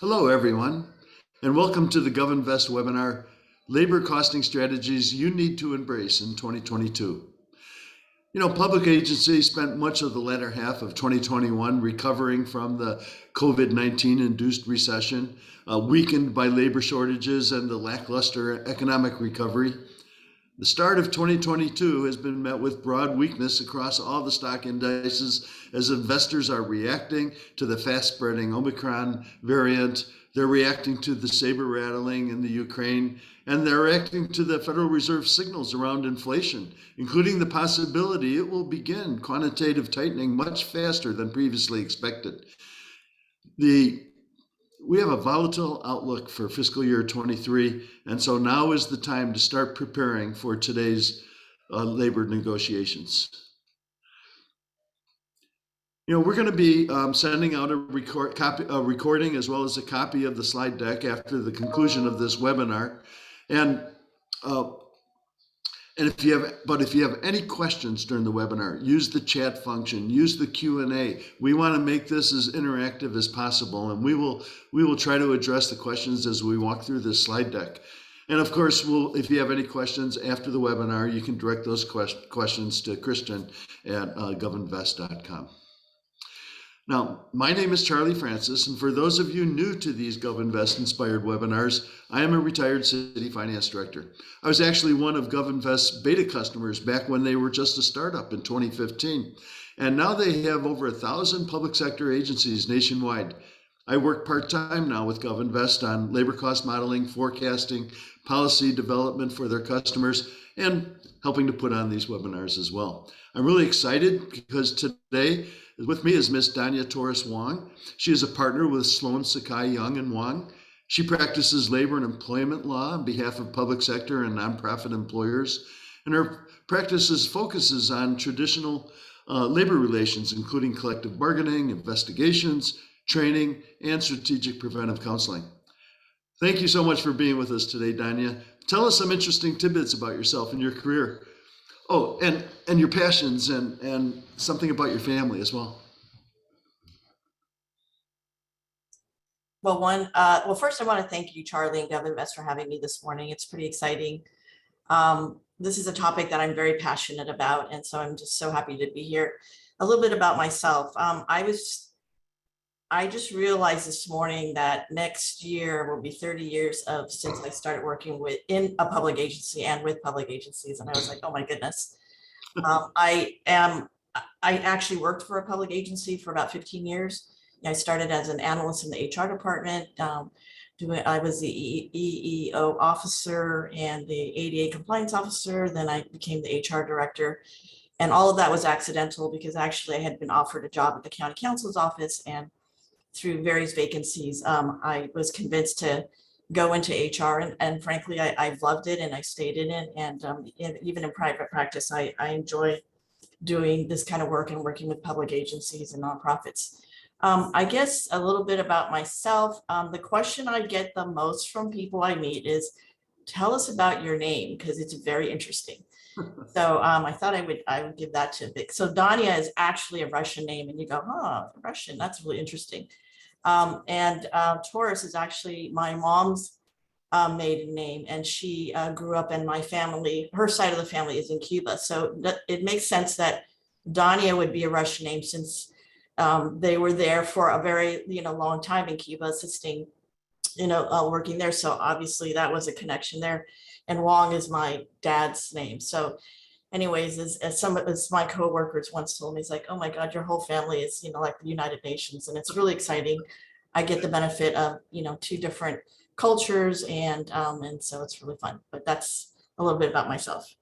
Hello, everyone, and welcome to the GovInvest Webinar, Labor Costing Strategies You Need to Embrace in 2022. Public agencies spent much of the latter half of 2021 recovering from the COVID-19 induced recession, weakened by labor shortages and the lackluster economic recovery. The start of 2022 has been met with broad weakness across all the stock indices as investors are reacting to the fast-spreading Omicron variant. They're reacting to the saber rattling in the Ukraine, and they're reacting to the Federal Reserve signals around inflation, including the possibility it will begin quantitative tightening much faster than previously expected. We have a volatile outlook for fiscal year 23, and so now is the time to start preparing for today's labor negotiations. We're going to be sending out a recording as well as a copy of the slide deck after the conclusion of this webinar. And if you have any questions during the webinar, use the chat function, use the Q&A. We want to make this as interactive as possible, and we will try to address the questions as we walk through this slide deck. And of course, if you have any questions after the webinar, you can direct those questions to Christian at govinvest.com. Now, my name is Charlie Francis, and for those of you new to these GovInvest inspired webinars, I am a retired city finance director. I was actually one of GovInvest's beta customers back when they were just a startup in 2015, and now they have over 1,000 public sector agencies nationwide. I work part-time now with GovInvest on labor cost modeling, forecasting, policy development for their customers, and helping to put on these webinars as well. I'm really excited because today with me is Miss Dania Torres Wong. She is a partner with Sloan Sakai, Young & Wong. She practices labor and employment law on behalf of public sector and nonprofit employers. And her practice focuses on traditional labor relations, including collective bargaining, investigations, training, and strategic preventive counseling. Thank you so much for being with us today, Dania. Tell us some interesting tidbits about yourself and your career. Oh, and your passions and something about your family as well. Well, first I want to thank you, Charlie and GovInvest, for having me this morning. It's pretty exciting. This is a topic that I'm very passionate about, and so I'm just so happy to be here. A little bit about myself. I just realized this morning that next year will be 30 years since I started working in a public agency and with public agencies. And I was like, oh my goodness. I actually worked for a public agency for about 15 years. I started as an analyst in the HR department. I was the EEO officer and the ADA compliance officer. Then I became the HR director. And all of that was accidental because actually I had been offered a job at the county counsel's office, and through various vacancies, I was convinced to go into HR, and frankly, I've loved it and I stayed in it. And even in private practice, I enjoy doing this kind of work and working with public agencies and nonprofits. I guess a little bit about myself. The question I get the most from people I meet is, tell us about your name, because it's very interesting. So I thought I would give that to Vic. So Dania is actually a Russian name, and you go, huh, Russian, that's really interesting. And Torres is actually my mom's maiden name, and she grew up in my family. Her side of the family is in Cuba, so it makes sense that Dania would be a Russian name, since they were there for a very long time in Cuba, assisting, working there. So obviously that was a connection there. And Wong is my dad's name. So anyways, as my coworkers once told me, it's like, oh my God, your whole family is, like the United Nations. And it's really exciting. I get the benefit of, two different cultures, and so it's really fun. But that's a little bit about myself.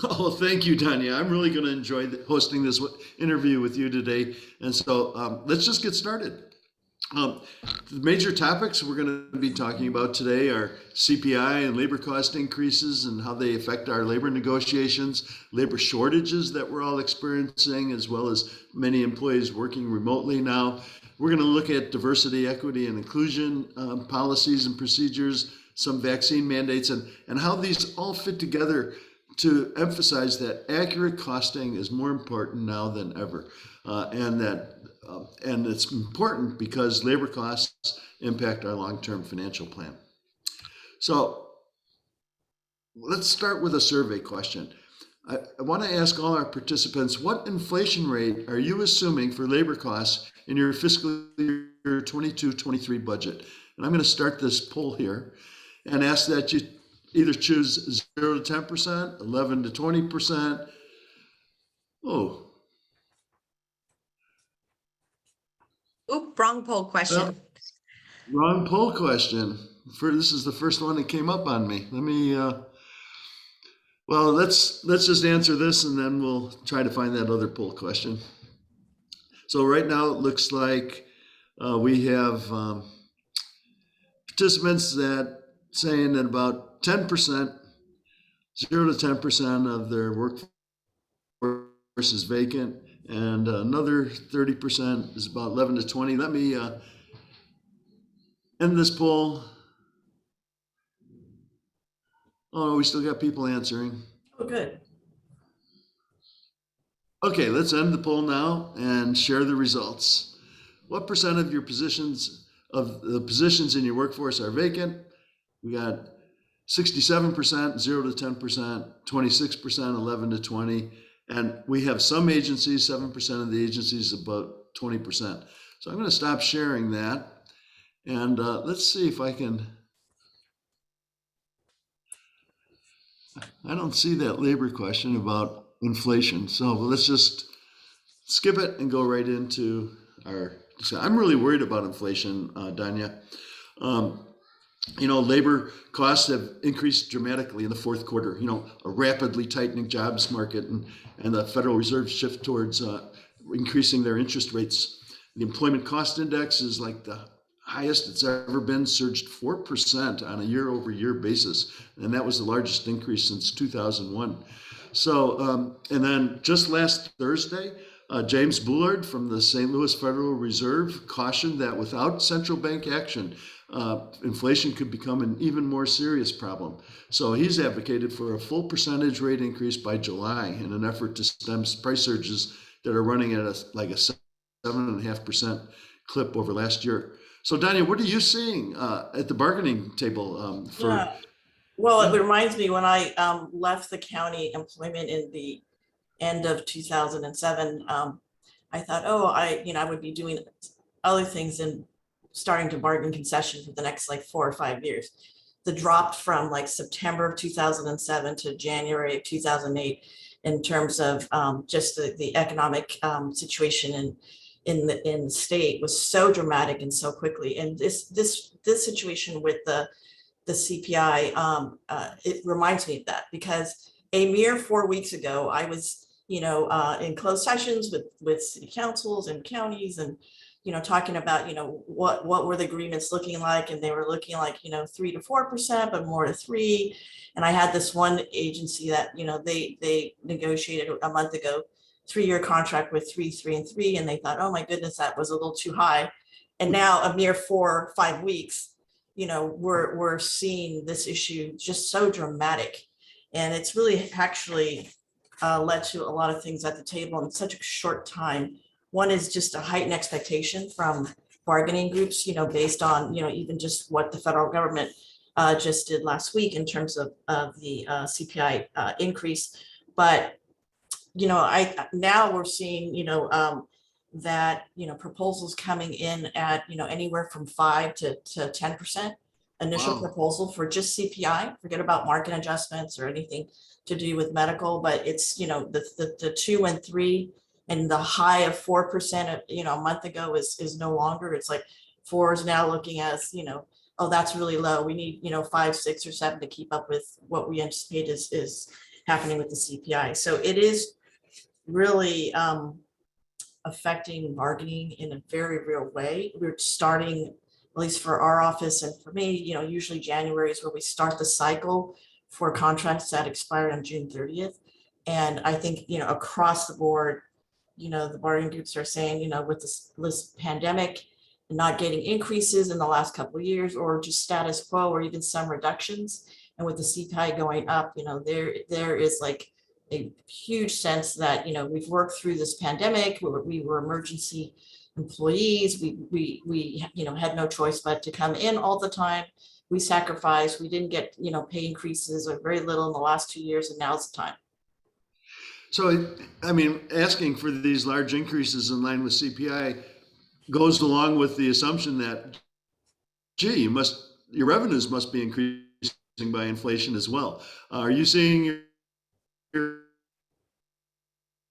Oh, thank you, Dania. I'm really going to enjoy hosting this interview with you today. And so let's just get started. The major topics we're going to be talking about today are CPI and labor cost increases and how they affect our labor negotiations, labor shortages that we're all experiencing, as well as many employees working remotely now. We're going to look at diversity, equity, and inclusion policies and procedures, some vaccine mandates, and how these all fit together to emphasize that accurate costing is more important now than ever, and that and it's important because labor costs impact our long-term financial plan. So let's start with a survey question. I want to ask all our participants, what inflation rate are you assuming for labor costs in your fiscal year 22-23 budget? And I'm going to start this poll here and ask that you either choose 0 to 10%, 11 to 20%. Oh, Oop, wrong poll question. wrong poll question. This is the first one that came up on me. Let me, well, let's just answer this and then we'll try to find that other poll question. So right now it looks like we have participants that saying that about 10%, 0 to 10% of their workforce is vacant, and another 30% is about 11 to 20. Let me end this poll. Oh, we still got people answering. Oh, good. Okay, let's end the poll now and share the results. What percent of your positions, of the positions in your workforce are vacant? We got 67%, 0 to 10%, 26%, 11 to 20. And we have some agencies, 7% of the agencies, about 20%. So I'm going to stop sharing that. And let's see if I can. I don't see that labor question about inflation. So let's just skip it and go right into our. I'm really worried about inflation, Dania. You know, labor costs have increased dramatically in the fourth quarter. You know, a rapidly tightening jobs market and the Federal Reserve shift towards increasing their interest rates. The employment cost index is like the highest it's ever been, surged 4% on a year-over-year basis. And that was the largest increase since 2001. So, and then just last Thursday, James Bullard from the St. Louis Federal Reserve cautioned that without central bank action, inflation could become an even more serious problem. So he's advocated for a full percentage rate increase by July in an effort to stem price surges that are running at like a 7.5% clip over last year. So Dania, what are you seeing at the bargaining table for? Yeah. Well, it reminds me when I left the county employment in the end of 2007, I thought, oh, I would be doing other things and starting to bargain concession for the next like 4 or 5 years. The drop from like September of 2007 to January of 2008 in terms of just the economic situation in the state was so dramatic and so quickly. And this situation with the CPI, it reminds me of that, because a mere 4 weeks ago, I was, in closed sessions with city councils and counties and, talking about, what were the agreements looking like? And they were looking like, 3 to 4%, but more to 3. And I had this one agency that, they negotiated a month ago, 3-year contract with 3, 3, and 3. And they thought, oh my goodness, that was a little too high. And now a mere 4 or 5 weeks, we're seeing this issue just so dramatic. And it's really actually led to a lot of things at the table in such a short time. One is just a heightened expectation from bargaining groups, based on, even just what the federal government just did last week in terms of the CPI increase. But, now we're seeing, that, proposals coming in at, anywhere from 5 to 10% initial Wow. proposal for just CPI, forget about market adjustments or anything to do with medical, but it's, the 2 and 3 and the high of 4%, a month ago is no longer. It's like 4 is now looking as, oh, that's really low. We need, 5, 6, or 7 to keep up with what we anticipate is happening with the CPI. So it is really affecting bargaining in a very real way. We're starting, at least for our office and for me, usually January is where we start the cycle for contracts that expire on June 30th. And I think, across the board, the bargaining groups are saying, with this pandemic and not getting increases in the last couple of years, or just status quo, or even some reductions, and with the CPI going up, there is like a huge sense that, we've worked through this pandemic. We were emergency employees. We had no choice but to come in all the time. We sacrificed. We didn't get, pay increases or very little in the last 2 years, and now's the time. So, I mean, asking for these large increases in line with CPI goes along with the assumption that, gee, your revenues must be increasing by inflation as well. Are you seeing your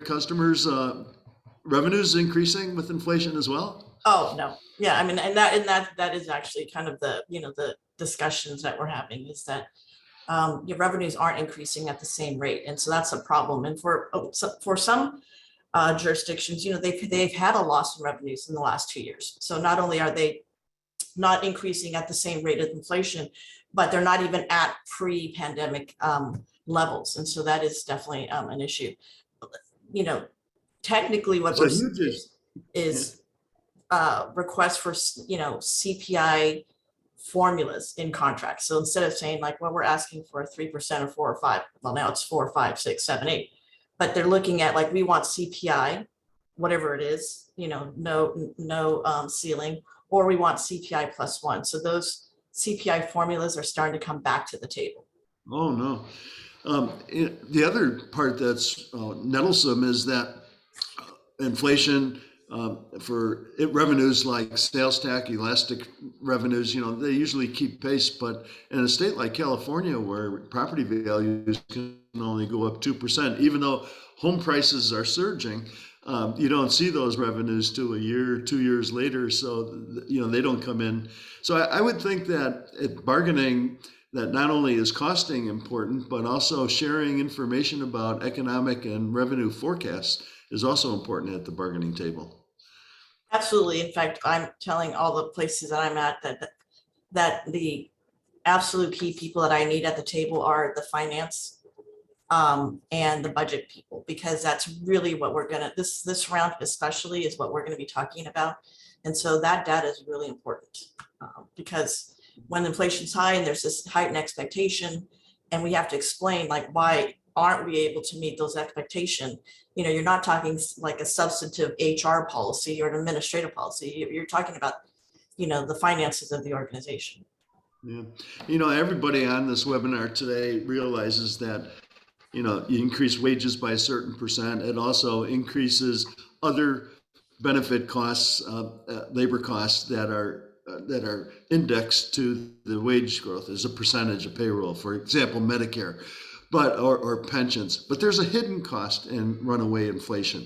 customers' revenues increasing with inflation as well? Oh, no. Yeah, I mean, and that is actually kind of the discussions that we're having, is that your revenues aren't increasing at the same rate. And so that's a problem. And for some jurisdictions, they've had a loss in revenues in the last 2 years. So not only are they not increasing at the same rate of inflation, but they're not even at pre-pandemic levels. And so that is definitely an issue. Technically what So we're you seeing just, is requests for, CPI formulas in contracts. So instead of saying like, well, we're asking for a 3% or 4 or 5, well, now it's 4, 5, 6, 7, 8. But they're looking at like, we want CPI, whatever it is, no ceiling, or we want CPI +1. So those CPI formulas are starting to come back to the table. oh no. The other part that's nettlesome is that inflation for revenues like sales tax, elastic revenues, they usually keep pace. But in a state like California, where property values can only go up 2%, even though home prices are surging, you don't see those revenues till a year, 2 years later. So, they don't come in. So I would think that bargaining, that not only is costing important, but also sharing information about economic and revenue forecasts is also important at the bargaining table. Absolutely. In fact, I'm telling all the places that I'm at that the absolute key people that I need at the table are the finance and the budget people, because that's really what we're this round especially is what we're going to be talking about. And so that data is really important because when inflation's high and there's this heightened expectation, and we have to explain like, why aren't we able to meet those expectations? You're not talking like a substantive HR policy or an administrative policy. You're talking about, the finances of the organization. Yeah. Everybody on this webinar today realizes that, you increase wages by a certain percent. It also increases other benefit costs, labor costs that are indexed to the wage growth as a percentage of payroll, for example, Medicare, or pensions. But there's a hidden cost in runaway inflation.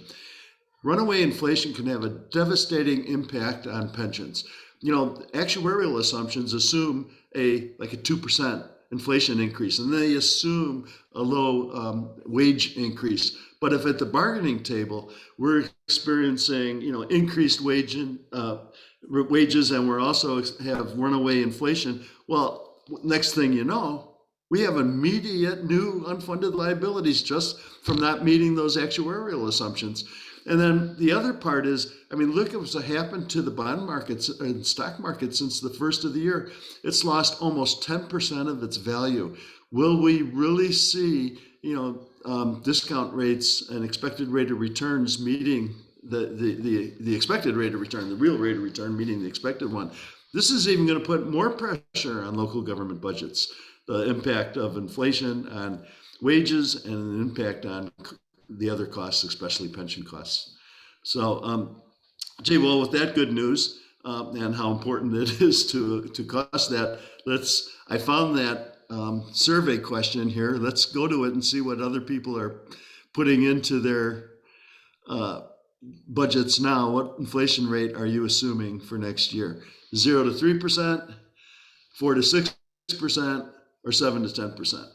Runaway inflation can have a devastating impact on pensions. Actuarial assumptions assume a 2% inflation increase, and they assume a low wage increase. But if at the bargaining table we're experiencing, increased wages, and we're also have runaway inflation, well, next thing you know, we have immediate new unfunded liabilities just from not meeting those actuarial assumptions. And then the other part is, look at what's happened to the bond markets and stock market since the first of the year. It's lost almost 10% of its value. Will we really see, discount rates and expected rate of returns meeting the expected rate of return, the real rate of return meeting the expected one? This is even going to put more pressure on local government budgets. The impact of inflation on wages and an impact on the other costs, especially pension costs. So, well, with that good news and how important it is to cost that, I found that survey question here. Let's go to it and see what other people are putting into their budgets now. What inflation rate are you assuming for next year? 0 to 3%, 4 to 6%, or 7 to 10%?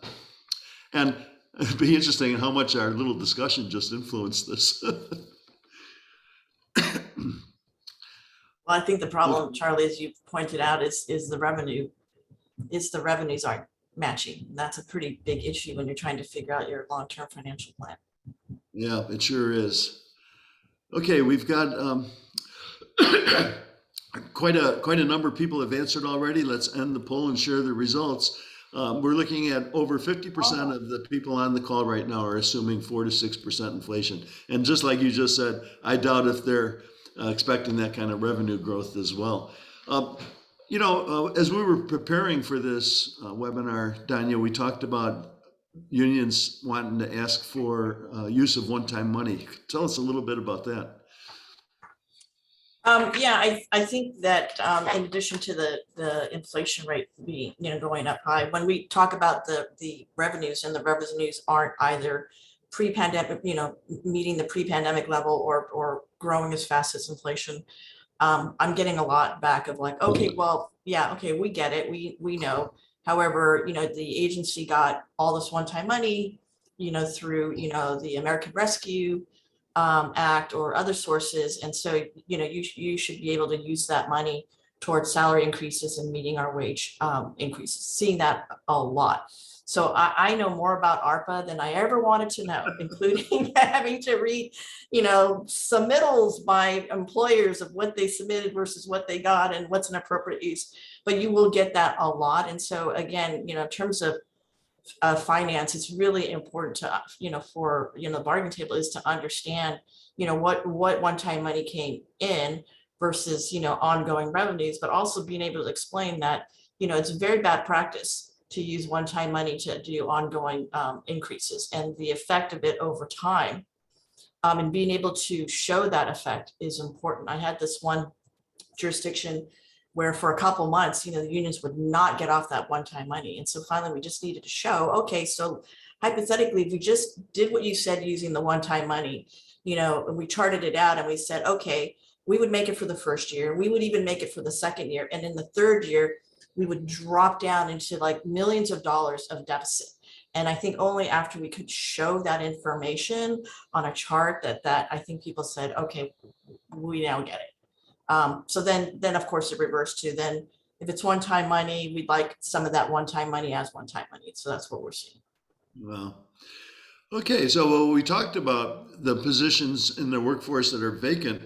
And it'd be interesting how much our little discussion just influenced this. Well, I think the problem, Charlie, as you pointed out, is the revenue. The revenues aren't matching. That's a pretty big issue when you're trying to figure out your long-term financial plan. Yeah, it sure is. Okay, we've got quite a number of people have answered already. Let's end the poll and share the results. We're looking at over 50% of the people on the call right now are assuming 4 to 6% inflation. And just like you just said, I doubt if they're expecting that kind of revenue growth as well. As we were preparing for this webinar, Dania, we talked about unions wanting to ask for use of one-time money. Tell us a little bit about that. I think that in addition to the inflation rate being, going up high, when we talk about the revenues, and the revenues aren't either pre-pandemic, meeting the pre-pandemic level or growing as fast as inflation, I'm getting a lot back of like, okay, well, yeah, okay, we get it, we know. However, the agency got all this one-time money, through, the American Rescue Act or other sources. And so, you should be able to use that money towards salary increases and meeting our wage increases, seeing that a lot. So I know more about ARPA than I ever wanted to know, including having to read, submittals by employers of what they submitted versus what they got and what's an appropriate use. But you will get that a lot. And so again, in terms of finance, it's really important to, for, the bargaining table is to understand, what one-time money came in versus, ongoing revenues, but also being able to explain that, it's a very bad practice to use one-time money to do ongoing increases, and the effect of it over time. And being able to show that effect is important. I had this one jurisdiction where for a couple months, the unions would not get off that one-time money. And so finally we just needed to show, okay, so hypothetically, if we just did what you said using the one-time money, and we charted it out and we said, okay, we would make it for the first year, we would even make it for the second year. And in the third year, we would drop down into like millions of dollars of deficit. And I think only after we could show that information on a chart that I think people said, okay, we now get it. So then of course it reversed to then if it's one-time money, we'd like some of that one-time money as one-time money. So that's what we're seeing. Wow. Okay, so we talked about the positions in the workforce that are vacant.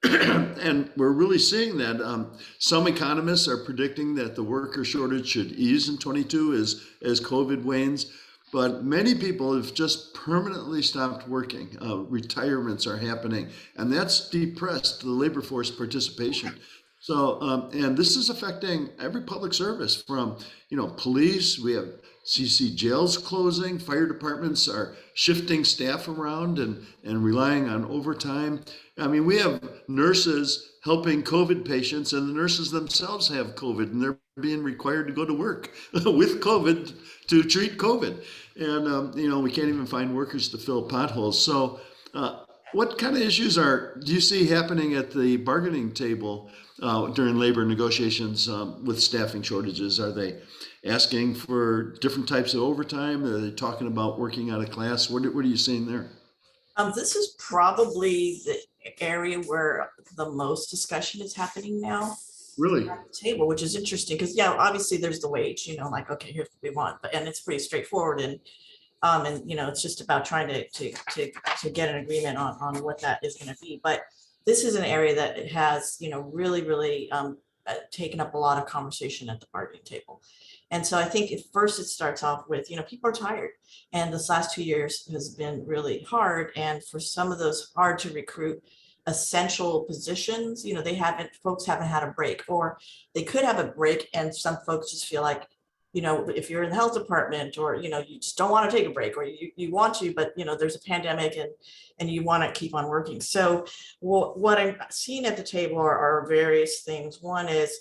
And we're really seeing that some economists are predicting that the worker shortage should ease in 22 as COVID wanes. But many people have just permanently stopped working. Retirements are happening, and that's depressed the labor force participation. So, and this is affecting every public service from, police, we have CC jails closing, fire departments are shifting staff around and relying on overtime. I mean, we have nurses helping COVID patients, and the nurses themselves have COVID, and they're being required to go to work with COVID to treat COVID. And, we can't even find workers to fill potholes. So what kind of issues do you see happening at the bargaining table during labor negotiations with staffing shortages? Are they asking for different types of overtime? Are they talking about working out of class? What are you seeing there? This is probably the area where the most discussion is happening now. Really? At the table, which is interesting because obviously there's the wage, like, okay, here's what we want, and it's pretty straightforward, and it's just about trying to get an agreement on what that is going to be. But this is an area that it has, really taken up a lot of conversation at the bargaining table. And so I think at first it starts off with, people are tired, and this last 2 years has been really hard. And for some of those hard to recruit essential positions, folks haven't had a break, or they could have a break. And some folks just feel like, if you're in the health department, or, you just don't want to take a break, or you want to, but, there's a pandemic and you want to keep on working. So what I'm seeing at the table are various things. One is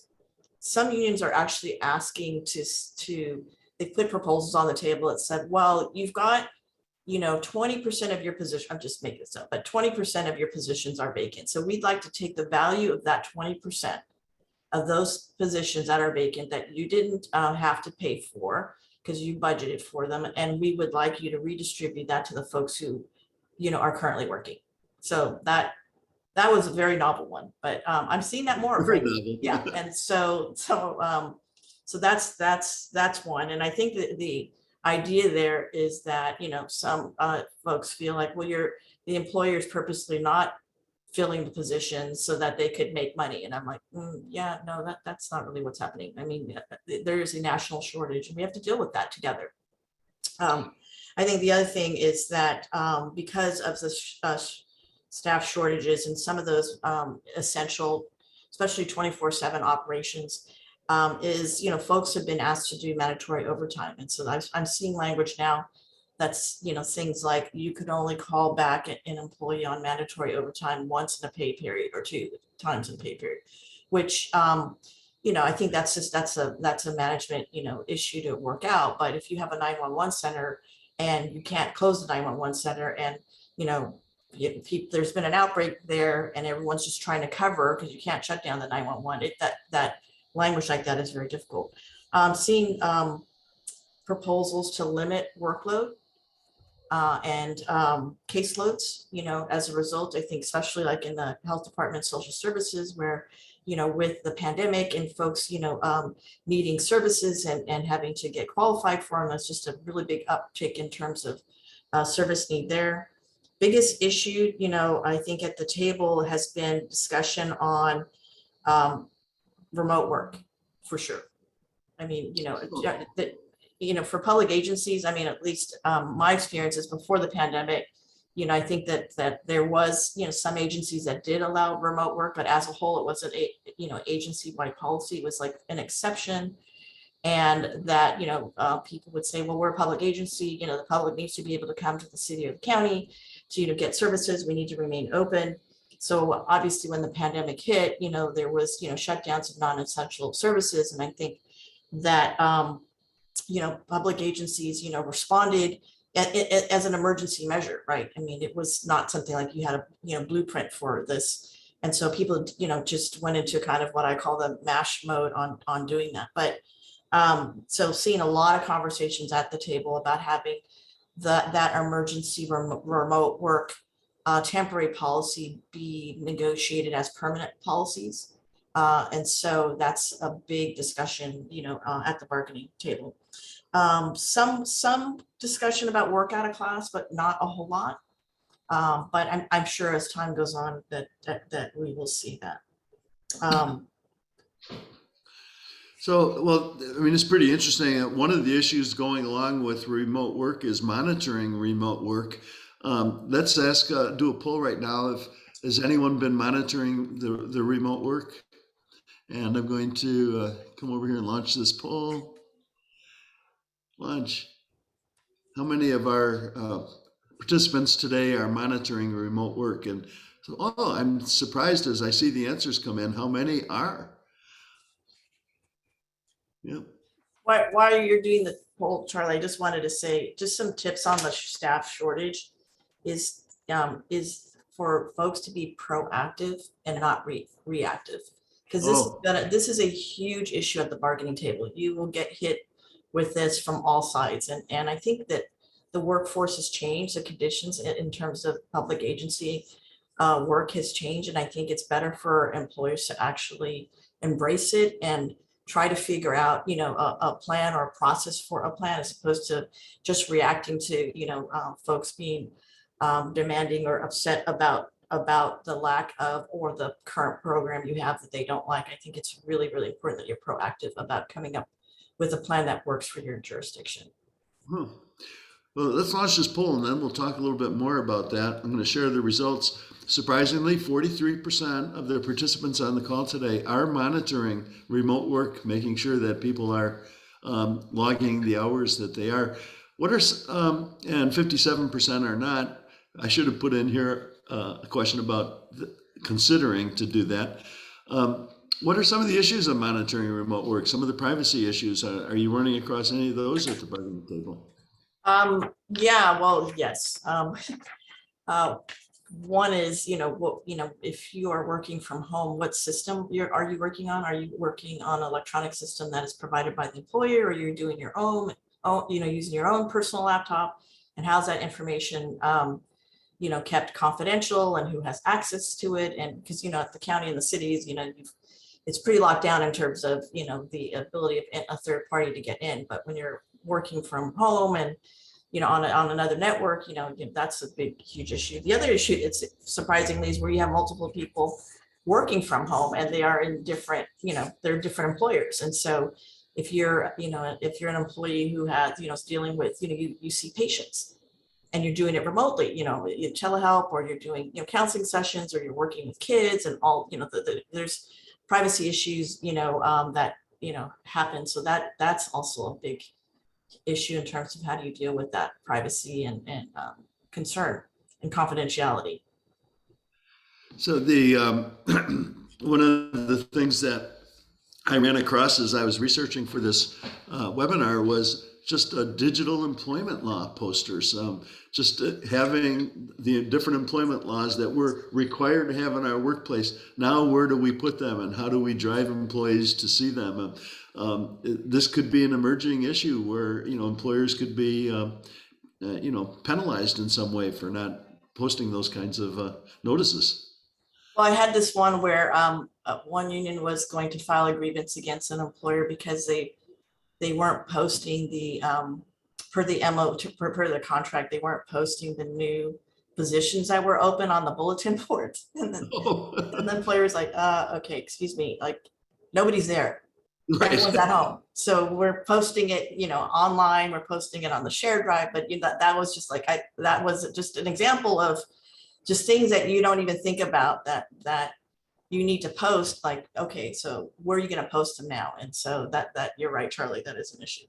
some unions are actually asking they put proposals on the table that said, well, you've got 20% of your position, I'm just making this up, but 20% of your positions are vacant. So we'd like to take the value of that 20% of those positions that are vacant that you didn't have to pay for because you budgeted for them. And we would like you to redistribute that to the folks who, are currently working. So that was a very novel one, but I'm seeing that more. Very right? novel. Yeah. And so that's one. And I think that the idea there is that, some folks feel like, well, the employer is purposely not filling the positions so that they could make money. And I'm like, yeah, no, that's not really what's happening. I mean, there is a national shortage and we have to deal with that together. I think the other thing is that because of the staff shortages and some of those essential, especially 24/7 operations, is, folks have been asked to do mandatory overtime. And so I'm seeing language now that's, things like you could only call back an employee on mandatory overtime once in a pay period or 2 times in a pay period, which, I think that's a management, issue to work out. But if you have a 911 center and you can't close the 911 center and, there's been an outbreak there and everyone's just trying to cover because you can't shut down the 911, that language like that is very difficult. Seeing proposals to limit workload and caseloads, as a result, I think especially like in the health department, social services, where, with the pandemic and folks, needing services and having to get qualified for them, that's just a really big uptick in terms of service need there. Biggest issue, I think at the table has been discussion on remote work, for sure. I mean, for public agencies, I mean, at least my experiences before the pandemic, I think that there was, some agencies that did allow remote work, but as a whole, it wasn't a, agency-wide policy. It was like an exception. And that, people would say, well, we're a public agency, the public needs to be able to come to the city or the county to, get services. We need to remain open. So obviously when the pandemic hit, there was, shutdowns of non-essential services. And I think that, public agencies, responded as an emergency measure, right? I mean, it was not something like you had a, blueprint for this. And so people, just went into kind of what I call the MASH mode on doing that. But so seeing a lot of conversations at the table about having that emergency remote work temporary policy be negotiated as permanent policies. And so that's a big discussion, at the bargaining table. Some discussion about work out of class, but not a whole lot. But I'm sure as time goes on that we will see that. So, well, I mean, it's pretty interesting. One of the issues going along with remote work is monitoring remote work. Let's do a poll right now. Has anyone been monitoring the remote work? And I'm going to come over here and launch this poll. Launch. How many of our participants today are monitoring remote work? And so, I'm surprised as I see the answers come in, how many are? Yeah. While you're doing the poll, Charlie, I just wanted to say just some tips on the staff shortage is for folks to be proactive and not reactive, because this is a huge issue at the bargaining table. You will get hit with this from all sides, and I think that the workforce has changed, the conditions in terms of public agency work has changed, and I think it's better for employers to actually embrace it and try to figure out, a plan or a process for a plan, as opposed to just reacting to, folks being demanding or upset about the lack of or the current program you have that they don't like. I think it's really, really important that you're proactive about coming up with a plan that works for your jurisdiction. Well, let's launch this poll and then we'll talk a little bit more about that. I'm going to share the results. Surprisingly, 43% of the participants on the call today are monitoring remote work, making sure that people are logging the hours that they are. And 57% are not. I should have put in here a question about considering to do that. What are some of the issues of monitoring remote work? Some of the privacy issues. Are you running across any of those at the bargaining table? Yeah, well, yes. One is, if you are working from home, what system are you working on? Are you working on an electronic system that is provided by the employer, or you're doing your own, using your own personal laptop? And how's that information, kept confidential, and who has access to it? And because, at the county and the cities, it's pretty locked down in terms of, the ability of a third party to get in. But when you're working from home and on another network, that's a big, huge issue. The other issue, it's surprisingly, is where you have multiple people working from home and they are in different, they're different employers. And so if you're an employee who has, is dealing with, you see patients, and you're doing it remotely, you telehelp, or you're doing, counseling sessions, or you're working with kids and all, there's privacy issues, that, happen. So that's also a big issue in terms of how do you deal with that privacy and concern and confidentiality. So the one of the things that I ran across as I was researching for this webinar was just digital employment law posters. Just having the different employment laws that we're required to have in our workplace. Now, where do we put them, and how do we drive employees to see them? This could be an emerging issue where employers could be penalized in some way for not posting those kinds of notices. Well, I had this one where one union was going to file a grievance against an employer because they weren't posting the per the MO per their contract, they weren't posting the new positions that were open on the bulletin boards. And then and the employer was like, okay, excuse me, like nobody's there. Right. Everyone's at home. So we're posting it, online, we're posting it on the shared drive, but that was just like, that was just an example of just things that you don't even think about that you need to post. Like, okay, so where are you going to post them now? And so that you're right, Charlie, that is an issue.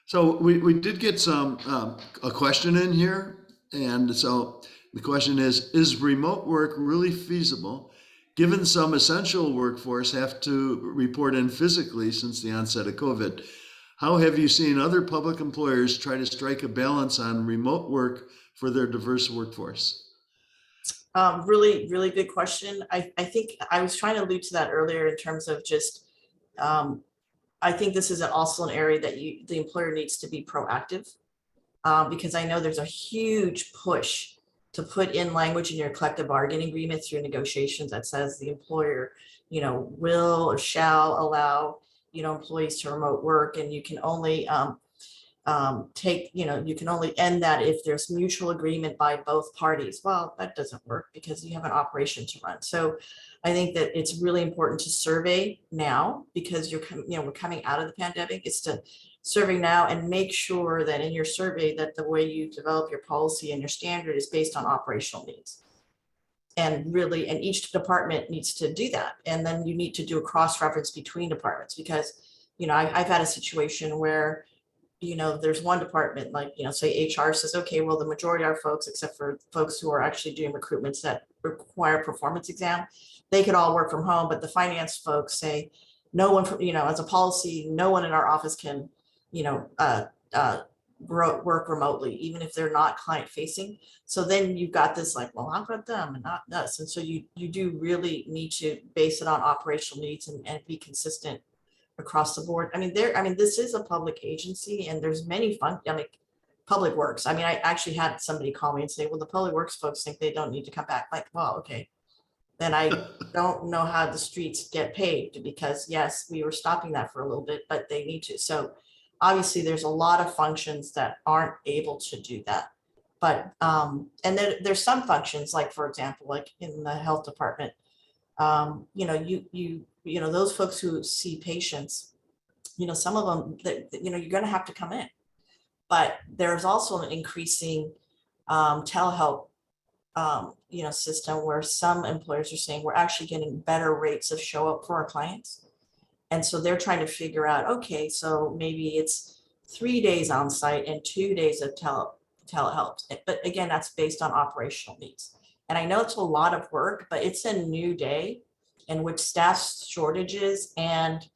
So we did get a question in here. And so the question is remote work really feasible given some essential workforce have to report in physically since the onset of COVID? How have you seen other public employers try to strike a balance on remote work for their diverse workforce? Really, really good question. I think I was trying to allude to that earlier in terms of just, I think this is also an area that the employer needs to be proactive, because I know there's a huge push to put in language in your collective bargaining agreement through negotiations that says the employer, will or shall allow, employees to remote work, and you can only you can only end that if there's mutual agreement by both parties. Well, that doesn't work because you have an operation to run. So I think that it's really important to survey now, because we're coming out of the pandemic. It's to survey now and make sure that in your survey that the way you develop your policy and your standard is based on operational needs. And really, and each department needs to do that. And then you need to do a cross-reference between departments, because, I've had a situation where there's one department, like, say HR says, okay, well, the majority of our folks, except for folks who are actually doing recruitments that require performance exam, they could all work from home. But the finance folks say, no one, as a policy, no one in our office can, work remotely, even if they're not client facing. So then you've got this like, well, how about them and not us? And so you do really need to base it on operational needs and be consistent across the board. This is a public agency, and there's many public works. I actually had somebody call me and say, well, the public works folks think they don't need to come back. Like, well, okay, then I don't know how the streets get paved, because yes, we were stopping that for a little bit, but they need to. So obviously there's a lot of functions that aren't able to do that. But and then there's some functions, like, for example, like in the health department, those folks who see patients, some of them that, you're going to have to come in. But there's also an increasing telehealth, system where some employers are saying we're actually getting better rates of show up for our clients. And so they're trying to figure out, okay, so maybe it's 3 days on site and 2 days of telehealth. But again, that's based on operational needs. And I know it's a lot of work, but it's a new day in which staff shortages and,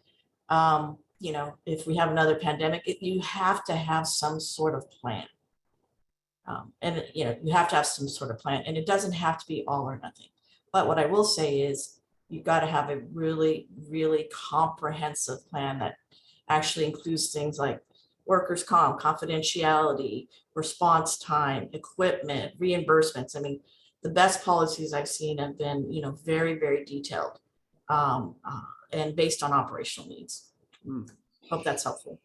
if we have another pandemic, you have to have some sort of plan. You have to have some sort of plan, and it doesn't have to be all or nothing. But what I will say is you've got to have a really, really comprehensive plan that actually includes things like workers' comp, confidentiality, response time, equipment, reimbursements. The best policies I've seen have been, very, very detailed and based on operational needs. Hope that's helpful.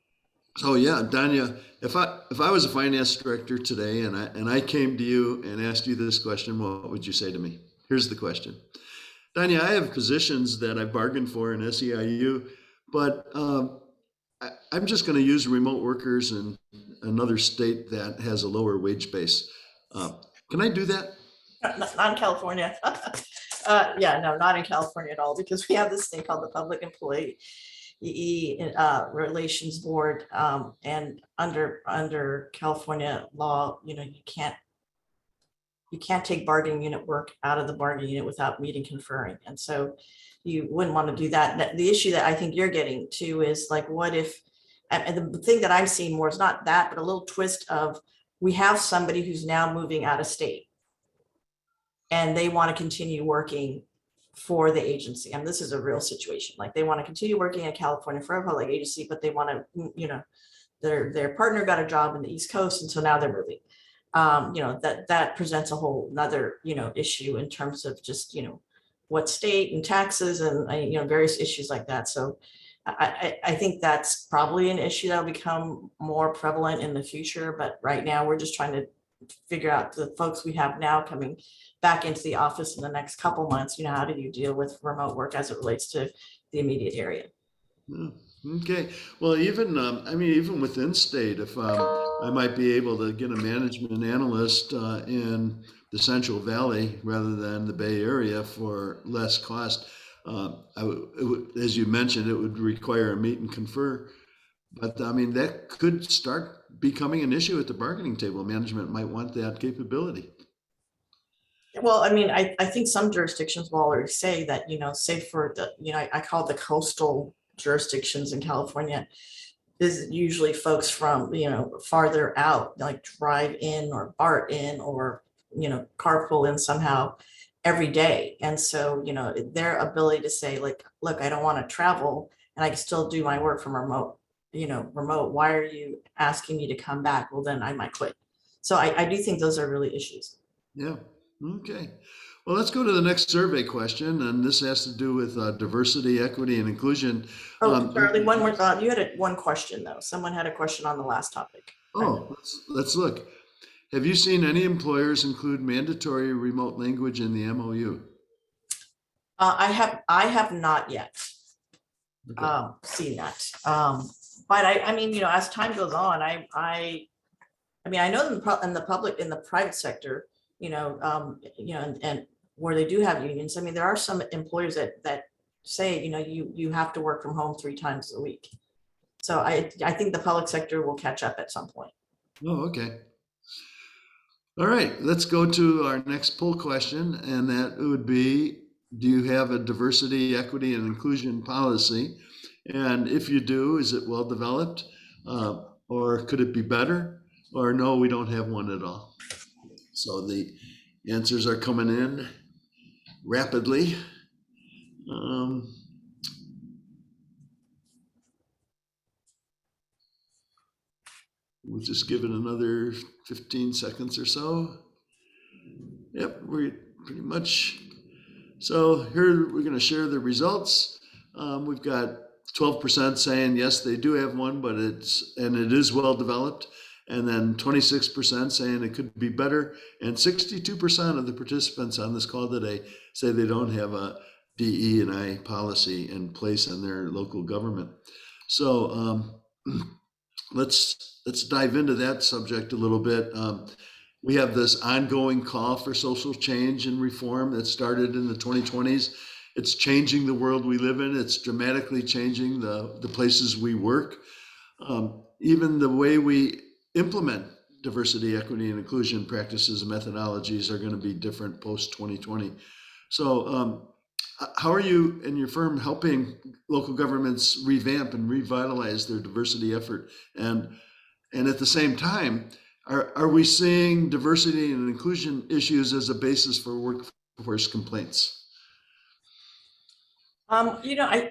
So yeah, Dania, if I was a finance director today and I came to you and asked you this question, what would you say to me? Here's the question. Dania, I have positions that I've bargained for in SEIU, but I'm just going to use remote workers and another state that has a lower wage base. Can I do that? Not in California. Yeah, no, not in California at all, because we have this thing called the Public Employee Relations Board. And under California law, you can't take bargaining unit work out of the bargaining unit without meeting conferring. And so you wouldn't want to do that. The issue that I think you're getting to is like, what if, and the thing that I'm seeing more is not that, but a little twist of, we have somebody who's now moving out of state and they want to continue working for the agency. And this is a real situation. Like, they want to continue working in California for a public agency, but they want to, their partner got a job in the East Coast, and so now they're moving. That presents a whole nother, issue in terms of just, what state and taxes and, various issues like that. So I think that's probably an issue that'll become more prevalent in the future. But right now, we're just trying to figure out the folks we have now coming back into the office in the next couple months, how do you deal with remote work as it relates to the immediate area? Okay. Well, even within state, if I might be able to get a management analyst in the Central Valley rather than the Bay Area for less cost, as you mentioned, it would require a meet and confer. But that could start becoming an issue at the bargaining table. Management might want that capability. Well, I think some jurisdictions will already say that, say for the, I call it the coastal jurisdictions in California, is usually folks from, farther out, like drive in or BART in or, carpool in somehow every day. And so, their ability to say, like, look, I don't want to travel and I can still do my work from remote. Why are you asking me to come back? Well, then I might quit. So I do think those are really issues. Yeah. Okay. Well, let's go to the next survey question. And this has to do with diversity, equity, and inclusion. Oh, Charlie, one more thought. You had one question though. Someone had a question on the last topic. Oh, let's look. Have you seen any employers include mandatory remote language in the MOU? I have not yet seen that. But as time goes on, I know in the private sector, and where they do have unions. There are some employers that say, you have to work from home 3 times a week. So I think the public sector will catch up at some point. Oh, okay. All right, let's go to our next poll question, and that would be, do you have a diversity, equity, and inclusion policy? And if you do, is it well developed? Or could it be better? Or no, we don't have one at all. So the answers are coming in rapidly. We'll just give it another 15 seconds or so. Yep, we're pretty much. So here we're going to share the results. We've got 12% saying yes, they do have one, but it is well developed. And then 26% saying it could be better. And 62% of the participants on this call today say they don't have a DE&I policy in place in their local government. So let's dive into that subject a little bit. We have this ongoing call for social change and reform that started in the 2020s. It's changing the world we live in. It's dramatically changing the places we work. Even the way we implement diversity, equity, and inclusion practices and methodologies are going to be different post 2020. So how are you and your firm helping local governments revamp and revitalize their diversity effort? And at the same time, are we seeing diversity and inclusion issues as a basis for workforce complaints? I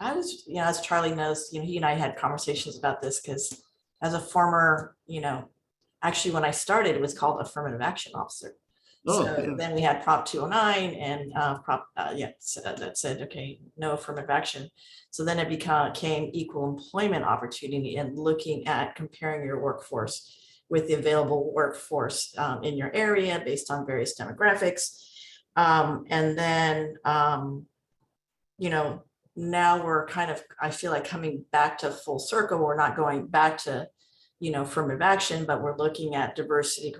was, as Charlie knows, he and I had conversations about this because as a former, actually when I started, it was called affirmative action officer. Oh, so yeah. Then we had Prop 209 and that said, okay, no affirmative action. So then it became equal employment opportunity and looking at comparing your workforce with the available workforce in your area based on various demographics. And then, now we're kind of, I feel like coming back to full circle. We're not going back to, affirmative action, but we're looking at diversity,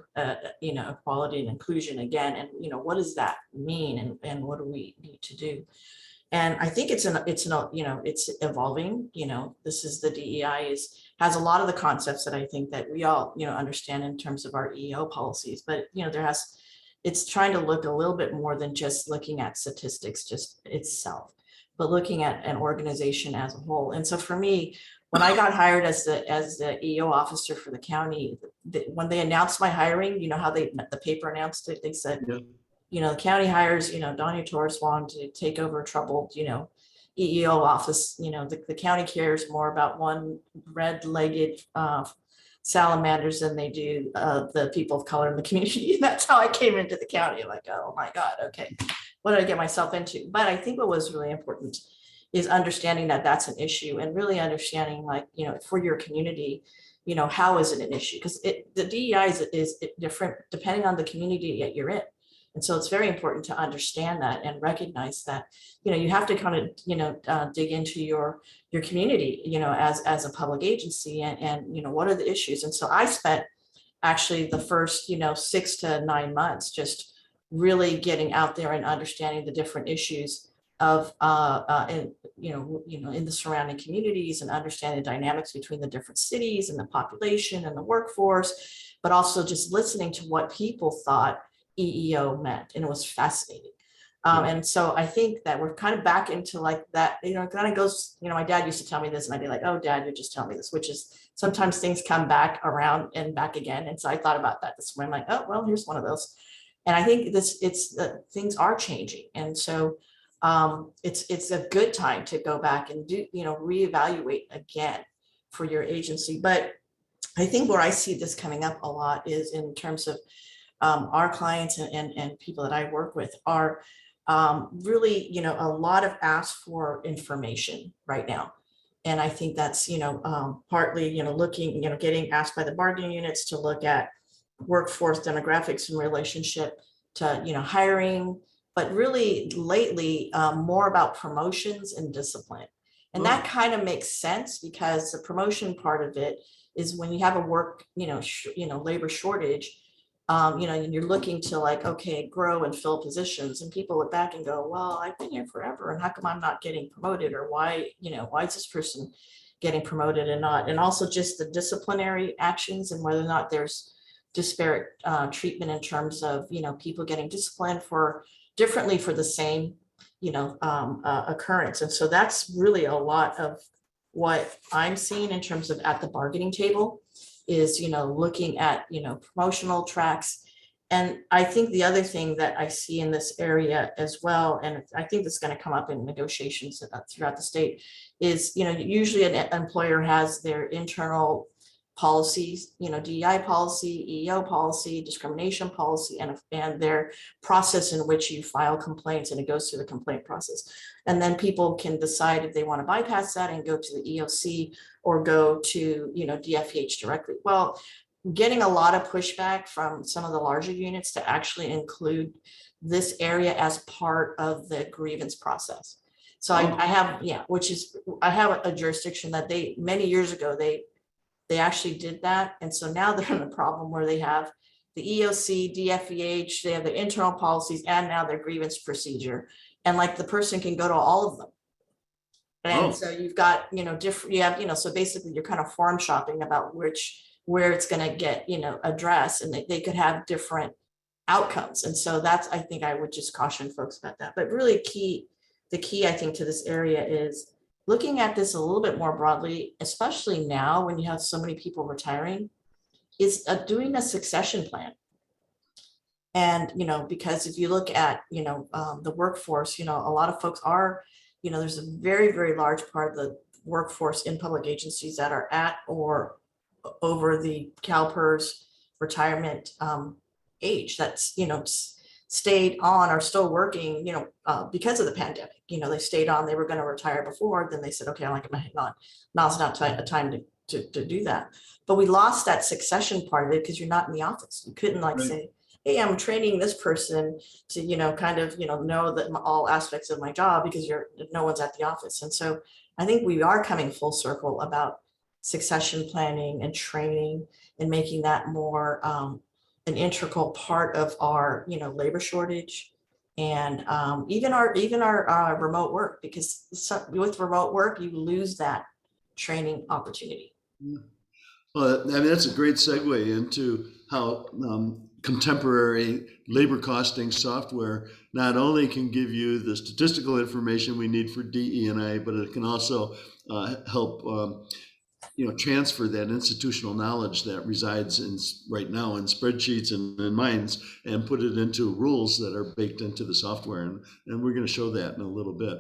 equality and inclusion again. And, what does that mean? And what do we need to do? And I think it's evolving. This is the DEI has a lot of the concepts that I think that we all, understand in terms of our EEO policies, but, it's trying to look a little bit more than just looking at statistics just itself, but looking at an organization as a whole. And so for me, when I got hired as the EEO officer for the county, when they announced my hiring, how the paper announced it, they said, the county hires, Dania Torres Wong to take over troubled, EEO office. The county cares more about one red-legged salamanders than they do the people of color in the community. And that's how I came into the county. Like, oh my God, okay, what did I get myself into? But I think what was really important is understanding that that's an issue, and really understanding, like, for your community, how is it an issue? Because the DEI is different depending on the community that you're in. And so it's very important to understand that and recognize that, you have to kind of, dig into your community, as a public agency, and what are the issues? And so I spent actually the first, 6 to 9 months just really getting out there and understanding the different issues of, in the surrounding communities, and understanding the dynamics between the different cities and the population and the workforce, but also just listening to what people thought EEO meant. And it was fascinating. And so I think that we're kind of back into like that, it kind of goes, my dad used to tell me this, and I'd be like, oh, Dad, you're just telling me this, which is sometimes things come back around and back again. And so I thought about that this morning, like, oh, well, here's one of those. And I think things are changing. And so it's a good time to go back and do, reevaluate again for your agency. But I think where I see this coming up a lot is in terms of our clients and people that I work with are really, a lot of ask for information right now. And I think that's, partly, looking, getting asked by the bargaining units to look at workforce demographics in relationship to, hiring, but really lately more about promotions and discipline. And that kind of makes sense, because the promotion part of it is when you have a work, labor shortage, and you're looking to, like, okay, grow and fill positions, and people look back and go, well, I've been here forever, and how come I'm not getting promoted? Or why is this person getting promoted and not? And also just the disciplinary actions, and whether or not there's disparate treatment in terms of, people getting disciplined differently for the same, occurrence. And so that's really a lot of what I'm seeing in terms of at the bargaining table is, looking at, promotional tracks. And I think the other thing that I see in this area as well, and I think it's going to come up in negotiations throughout the state, is, usually an employer has their internal policies, DEI policy, EEO policy, discrimination policy, and their process in which you file complaints, and it goes through the complaint process. And then people can decide if they want to bypass that and go to the EOC or go to, DFEH directly. Well, getting a lot of pushback from some of the larger units to actually include this area as part of the grievance process. So I have a jurisdiction that many years ago, they actually did that. And so now they're in a problem where they have the EOC, DFEH, they have their internal policies, and now their grievance procedure. And like the person can go to all of them. And so you've got, different, so basically you're kind of forum shopping about where it's going to get, addressed, and they could have different outcomes. And so I think I would just caution folks about that. But really the key, I think, to this area is looking at this a little bit more broadly, especially now when you have so many people retiring, is doing a succession plan. And, because if you look at, the workforce, a lot of folks are, there's a very, very large part of the workforce in public agencies that are at or over the CalPERS retirement age that's, stayed on or still working, because of the pandemic. They stayed on, they were going to retire before, then they said, okay, I like my head on. Now's not a time to do that. But we lost that succession part of it because you're not in the office. You couldn't say, hey, I'm training this person to, kind of, know that all aspects of my job because no one's at the office. And so I think we are coming full circle about succession planning and training and making that more an integral part of our, labor shortage. And even our remote work, because with remote work, you lose that training opportunity. Well, I mean, that's a great segue into how contemporary labor costing software not only can give you the statistical information we need for DE&I, but it can also help transfer that institutional knowledge that resides in right now in spreadsheets and in minds and put it into rules that are baked into the software. And we're going to show that in a little bit.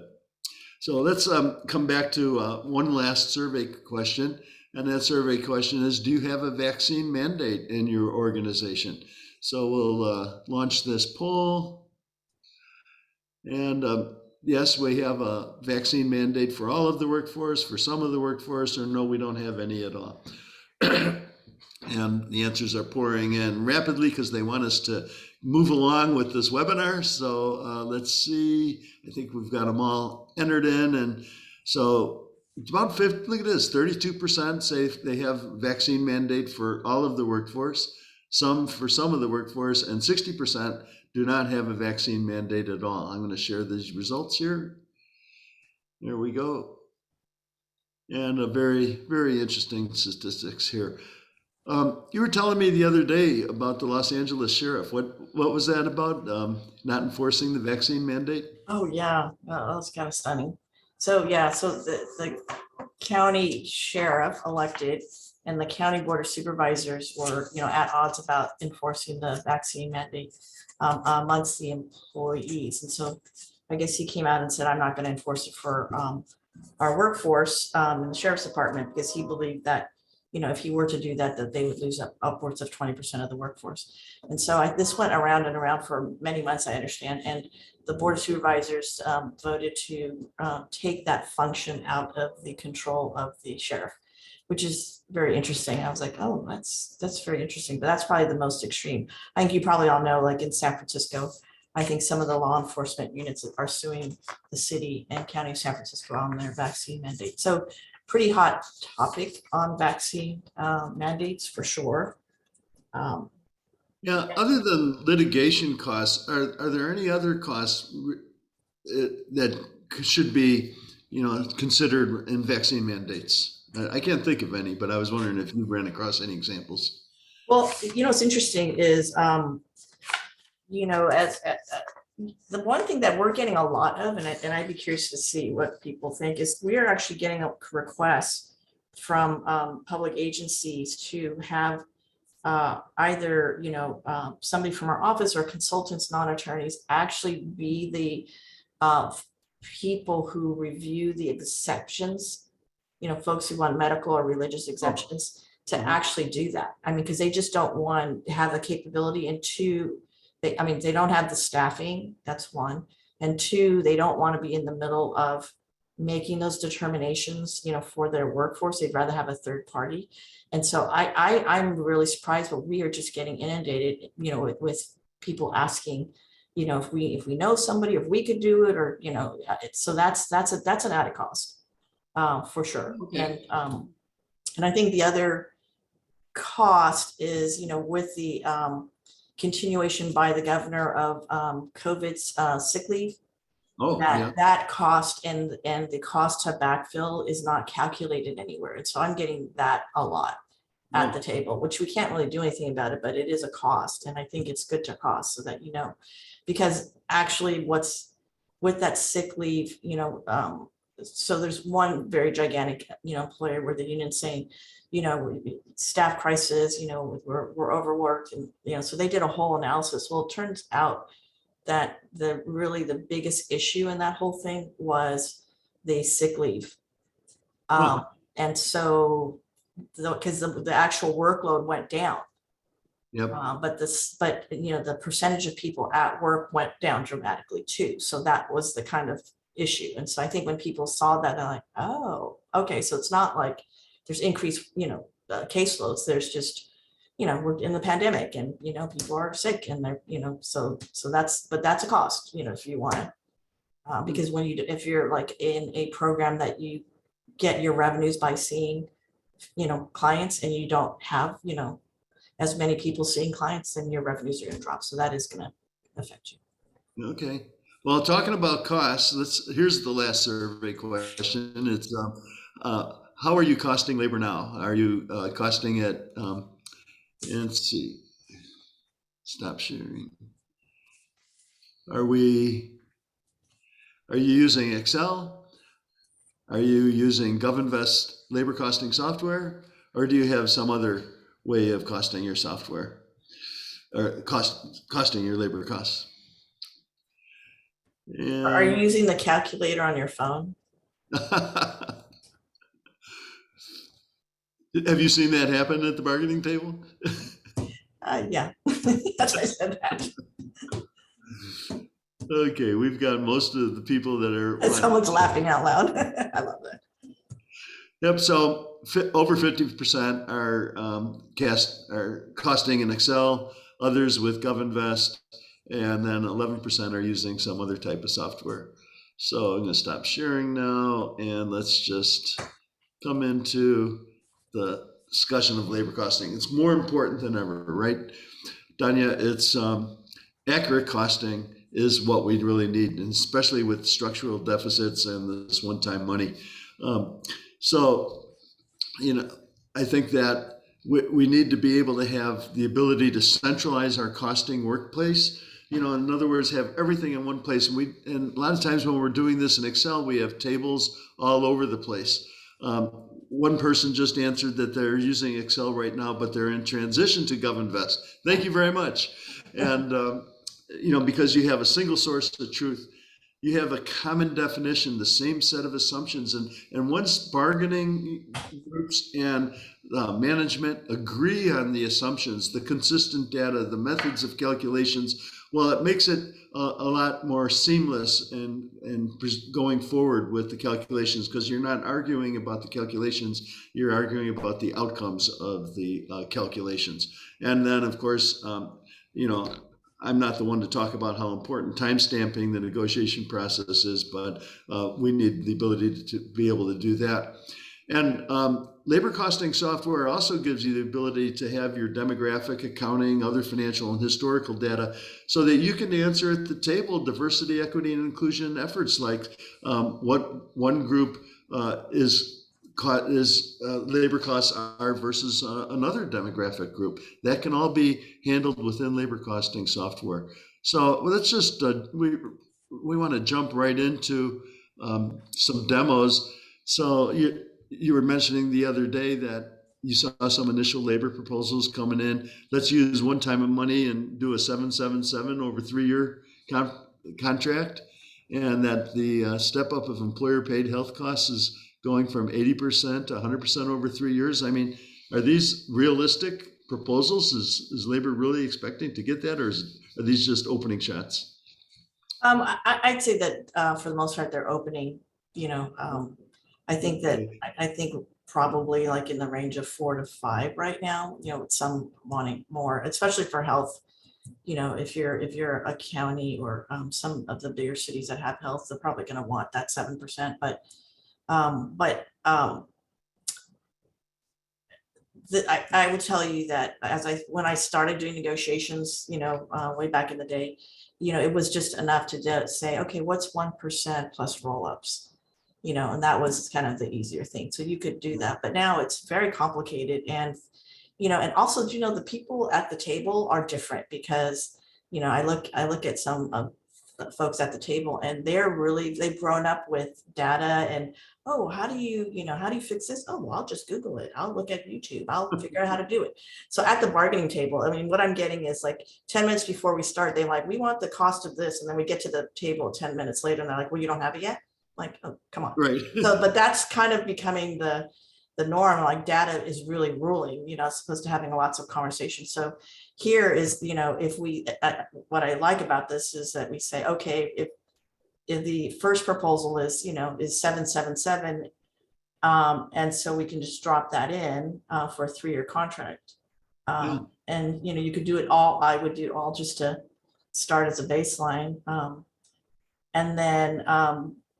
So let's come back to one last survey question. And that survey question is, do you have a vaccine mandate in your organization? So we'll launch this poll. And yes, we have a vaccine mandate for all of the workforce, for some of the workforce, or no, we don't have any at all. And the answers are pouring in rapidly because they want us to move along with this webinar. So let's see, I think we've got them all entered in. And so it's about 50, look at this, 32% say they have vaccine mandate for all of the workforce, for some of the workforce, and 60% do not have a vaccine mandate at all. I'm going to share these results here. There we go. And a very, very interesting statistics here. You were telling me the other day about the Los Angeles sheriff. What was that about? Not enforcing the vaccine mandate? Oh, yeah, that was kind of stunning. So, yeah, so the county sheriff elected and the county board of supervisors were, at odds about enforcing the vaccine mandate amongst the employees. And so I guess he came out and said, I'm not going to enforce it for our workforce in the sheriff's department, because he believed that, if he were to do that, that they would lose upwards of 20% of the workforce. And so this went around and around for many months, I understand. And the board of supervisors voted to take that function out of the control of the sheriff, which is very interesting. I was like, oh, that's very interesting, but that's probably the most extreme. I think you probably all know, like in San Francisco, I think some of the law enforcement units are suing the city and county of San Francisco on their vaccine mandate. So pretty hot topic on vaccine mandates for sure. Yeah, other than litigation costs, are there any other costs that should be, considered in vaccine mandates? I can't think of any, but I was wondering if you ran across any examples. Well, what's interesting is, as the one thing that we're getting a lot of, and I'd be curious to see what people think, is we are actually getting a request from public agencies to have either, somebody from our office or consultants, non-attorneys, actually be the people who review the exceptions, folks who want medical or religious exemptions to actually do that. I mean, because they just don't, one, have the capability, and two, they don't have the staffing, that's one. And two, they don't want to be in the middle of making those determinations, for their workforce. They'd rather have a third party. And so I'm really surprised, but we are just getting inundated, with people asking, if we know somebody, if we could do it, or, so that's an added cost for sure. Okay. And I think the other cost is, with the continuation by the governor of COVID's sick leave. Oh, yeah. That cost and the cost to backfill is not calculated anywhere. And so I'm getting that a lot at the table, which we can't really do anything about it, but it is a cost. And I think it's good to cost so that, because actually what's with that sick leave, so there's one very gigantic, employer where the union's saying, staff crisis, we're overworked, and, so they did a whole analysis. Well, it turns out that the biggest issue in that whole thing was the sick leave. And so, because the actual workload went down. Yep. But the percentage of people at work went down dramatically too. So that was the kind of issue. And so I think when people saw that, they're like, oh, okay. So it's not like there's increased, caseloads. There's just, we're in the pandemic and, people are sick and they're, so that's a cost, if you want to. Because if you're like in a program that you get your revenues by seeing, clients, and you don't have, as many people seeing clients, then your revenues are going to drop. So that is going to affect you. Okay. Well, talking about costs, here's the last survey question. It's how are you costing labor now? Are you costing it? Let's see. Stop sharing. Are you using Excel? Are you using GovInvest labor costing software, or do you have some other way of costing your software or costing your labor costs? Are you And using the calculator on your phone? have you seen that happen at the bargaining table? Yeah, that's why I said that. Okay, we've got most of the people that are. Someone's laughing out loud. I love that. Yep. So over 50% are costing in Excel, others with GovInvest, and then 11% are using some other type of software. So I'm going to stop sharing now, and let's just come into the discussion of labor costing. It's more important than ever, right, Dania? It's accurate costing is what we really need, and especially with structural deficits and this one-time money. So, I think that we need to be able to have the ability to centralize our costing workplace. In other words, have everything in one place. And a lot of times when we're doing this in Excel, we have tables all over the place. One person just answered that they're using Excel right now, but they're in transition to GovInvest. Thank you very much. And, because you have a single source of truth, you have a common definition, the same set of assumptions. And once bargaining groups and management agree on the assumptions, the consistent data, the methods of calculations, well, it makes it a lot more seamless and going forward with the calculations, because you're not arguing about the calculations, you're arguing about the outcomes of the calculations. And then, of course, I'm not the one to talk about how important time stamping the negotiation process is, but we need the ability to be able to do that. And labor costing software also gives you the ability to have your demographic, accounting, other financial and historical data, so that you can answer at the table diversity, equity, and inclusion efforts, like what one group labor costs are versus another demographic group. That can all be handled within labor costing software. So let's just we want to jump right into some demos. So you were mentioning the other day that you saw some initial labor proposals coming in. Let's use one time of money and do a 777 over 3-year contract, and that the step up of employer paid health costs is going from 80% to 100% over 3 years. I mean, are these realistic proposals? Is labor really expecting to get that, or are these just opening shots? I'd say that for the most part, they're opening. I think that I think probably like in the range of 4 to 5 right now. With some wanting more, especially for health. If you're a county or some of the bigger cities that have health, they're probably going to want that 7%. But I would tell you that when I started doing negotiations, way back in the day, it was just enough to say, okay, what's 1% plus roll-ups, and that was kind of the easier thing. So you could do that, but now it's very complicated. And, and also, the people at the table are different, because, I look at some of the folks at the table, and they've grown up with data and, oh, how do you fix this? Oh, well, I'll just Google it. I'll look at YouTube. I'll figure out how to do it. So at the bargaining table, I mean, what I'm getting is like 10 minutes before we start, they like, we want the cost of this. And then we get to the table 10 minutes later and they're like, well, you don't have it yet? Like, oh, come on. Right. So, but that's kind of becoming the norm. Like, data is really ruling, as opposed to having lots of conversations. So here is, if we, what I like about this is that we say, okay, if the first proposal is 777, and so we can just drop that in for a 3-year contract. And, you know, you could do it all, I would do it all just to start as a baseline. And then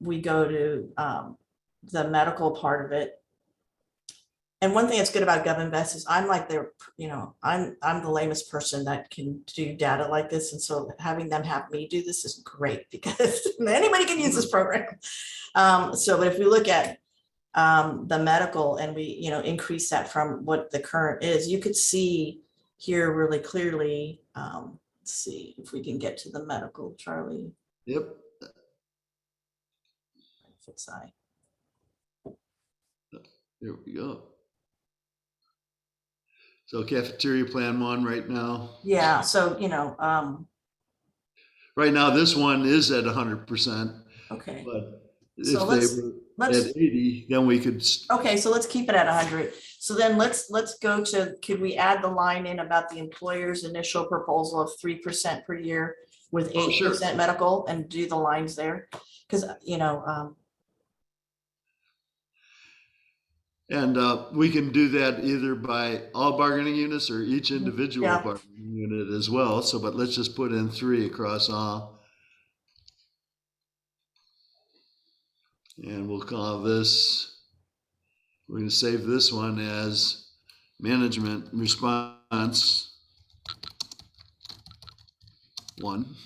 we go to the medical part of it. And one thing that's good about GovInvest is I'm like their, you know, I'm the lamest person that can do data like this. And so having them have me do this is great because anybody can use this program. But if we look at the medical and we, you know, increase that from what the current is, you could see here really clearly. Let's see if we can get to the medical, Charlie. Yep. Benefits I. There we go. So cafeteria plan 1 right now. Yeah, so, you know, Right now, this one is at 100%, okay. but So if they were let's at 80, then we could. okay, so let's keep it at 100. So then let's go to, could we add the line in about the employer's initial proposal of 3% per year with 8% Sure. medical and do the lines there? Because, you know, And we can do that either by all bargaining units or each individual Yeah. bargaining unit as well. So, but let's just put in 3 across all. And we'll call this, we're going to save this one as management response 1.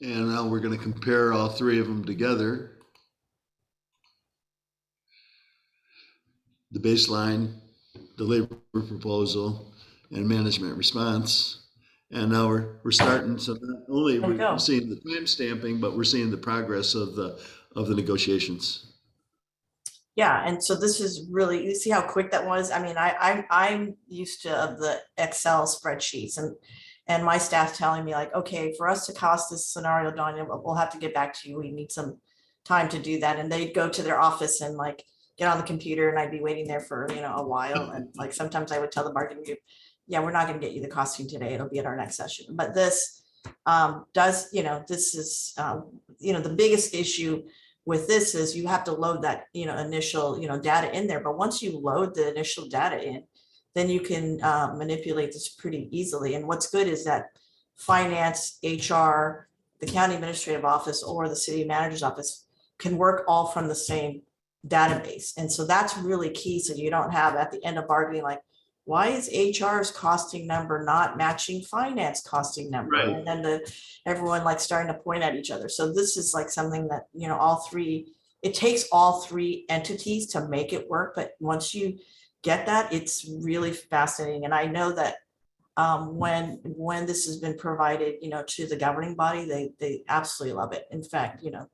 And now we're going to compare all 3 of them together. The baseline, the labor proposal, and management response. And now we're starting. So not only There we go. we're seeing the time stamping, but we're seeing the progress of the negotiations. yeah, and so this is really, you see how quick that was? I mean, I'm used to of the Excel spreadsheets and my staff telling me like, okay, for us to cost this scenario, Dania, we'll have to get back to you. We need some time to do that. And they'd go to their office and like get on the computer and I'd be waiting there for, you know, a while. And like, sometimes I would tell the bargaining group, yeah, we're not going to get you the costing today. It'll be at our next session. But this does, you know, this is, you know, the biggest issue with this is you have to load that, you know, initial, you know, data in there. But once you load the initial data in, then you can manipulate this pretty easily. And what's good is that finance, HR, the county administrative office, or the city manager's office can work all from the same database. And so that's really key. So you don't have at the end of bargaining, like, why is HR's costing number not matching finance costing number? Right. And then everyone like starting to point at each other. So this is like something that, you know, all 3, it takes all 3 entities to make it work. But once you get that, it's really fascinating. And I know that when this has been provided, you know, to the governing body, they absolutely love it. In fact, you know,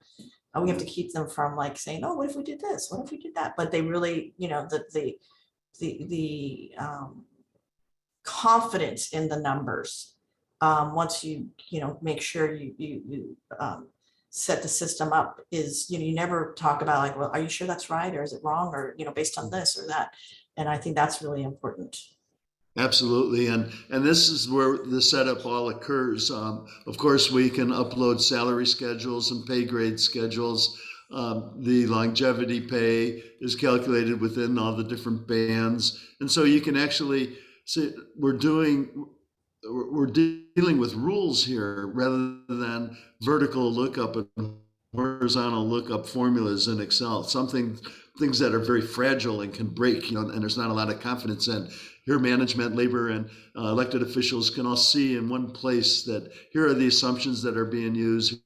we have to keep them from like saying, oh, what if we did this? What if we did that? But they really, you know, the confidence in the numbers, once you know, make sure you set the system up is, you know, you never talk about like, well, are you sure that's right? Or is it wrong? Or, you know, based on this or that. And I think that's really important. Absolutely, and this is where the setup all occurs. Of course, we can upload salary schedules and pay grade schedules. The longevity pay is calculated within all the different bands, and so you can actually see we're dealing with rules here rather than vertical lookup and horizontal lookup formulas in Excel. Things that are very fragile and can break, you know, and there's not a lot of confidence in. Here, management, labor, and elected officials can all see in one place that here are the assumptions that are being used,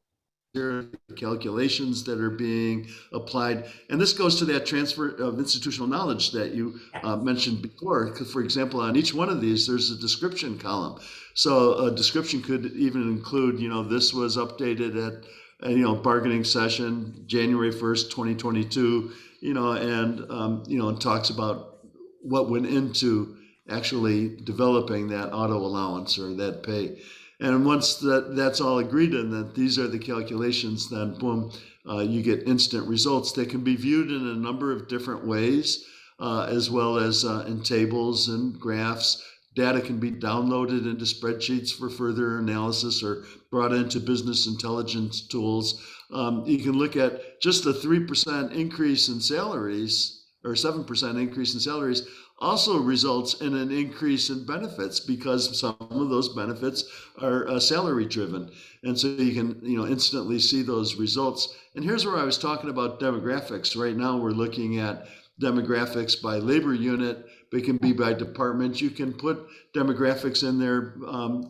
here are the calculations that are being applied. And this goes to that transfer of institutional knowledge that you mentioned before. Because, for example, on each one of these, there's a description column. So a description could even include, you know, this was updated at, you know, bargaining session, January 1st, 2022, you know, and, you know, and talks about what went into actually developing that auto allowance or that pay. And once that's all agreed in, that these are the calculations, then boom, you get instant results that can be viewed in a number of different ways, as well as in tables and graphs Data can be downloaded into spreadsheets for further analysis or brought into business intelligence tools. You can look at just the 3% increase in salaries or 7% increase in salaries also results in an increase in benefits because some of those benefits are salary driven. And so you can, instantly see those results. And here's where I was talking about demographics. Right now we're looking at demographics by labor unit. It can be by department. You can put demographics in there